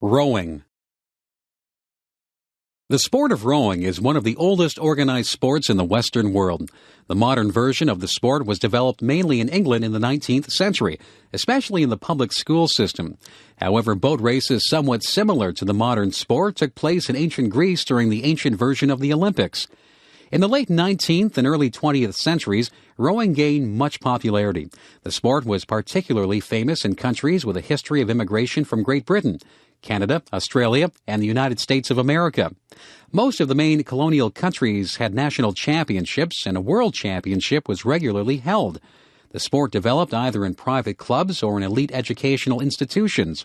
Rowing. The sport of rowing is one of the oldest organized sports in the Western world. The modern version of the sport was developed mainly in England in the 19th century, especially in the public school system. However, boat races somewhat similar to the modern sport took place in ancient Greece during the ancient version of the Olympics. In the late 19th and early 20th centuries, rowing gained much popularity. The sport was particularly famous in countries with a history of immigration from Great Britain, Canada, Australia, and the United States of America. Most of the main colonial countries had national championships, and a world championship was regularly held. The sport developed either in private clubs or in elite educational institutions.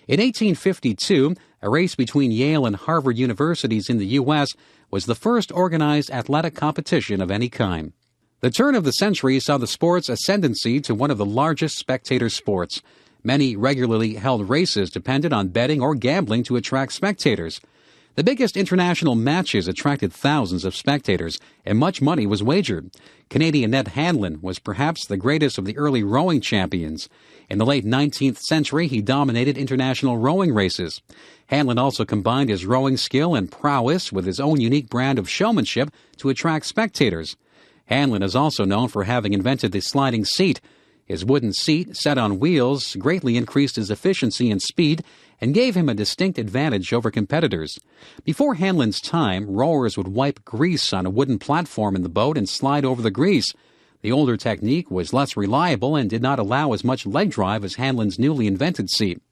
In 1852, a race between Yale and Harvard universities in the U.S. was the first organized athletic competition of any kind. The turn of the century saw the sport's ascendancy to one of the largest spectator sports. Many regularly held races depended on betting or gambling to attract spectators. The biggest international matches attracted thousands of spectators, and much money was wagered. Canadian Ned Hanlon was perhaps the greatest of the early rowing champions. In the late 19th century, he dominated international rowing races. Hanlon also combined his rowing skill and prowess with his own unique brand of showmanship to attract spectators. Hanlon is also known for having invented the sliding seat. His wooden seat, set on wheels, greatly increased his efficiency and speed and gave him a distinct advantage over competitors. Before Hanlon's time, rowers would wipe grease on a wooden platform in the boat and slide over the grease. The older technique was less reliable and did not allow as much leg drive as Hanlon's newly invented seat.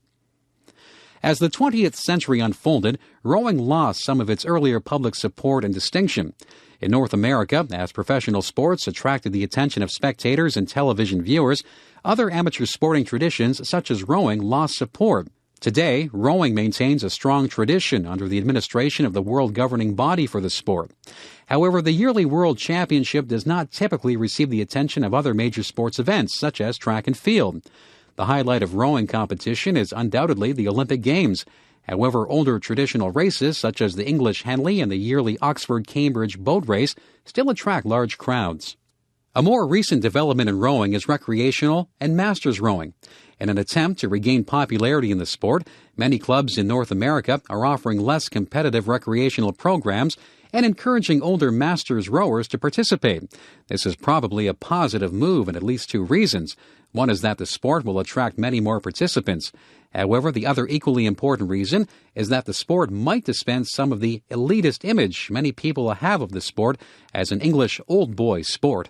As the 20th century unfolded, rowing lost some of its earlier public support and distinction. In North America, as professional sports attracted the attention of spectators and television viewers, other amateur sporting traditions such as rowing lost support. Today, rowing maintains a strong tradition under the administration of the world governing body for the sport. However, the yearly World Championship does not typically receive the attention of other major sports events such as track and field. The highlight of rowing competition is undoubtedly the Olympic Games. However, older traditional races such as the English Henley and the yearly Oxford-Cambridge boat race still attract large crowds. A more recent development in rowing is recreational and masters rowing. In an attempt to regain popularity in the sport, many clubs in North America are offering less competitive recreational programs and encouraging older masters rowers to participate. This is probably a positive move in at least two reasons. One is that the sport will attract many more participants. However, the other equally important reason is that the sport might dispense some of the elitist image many people have of the sport as an English old boy sport.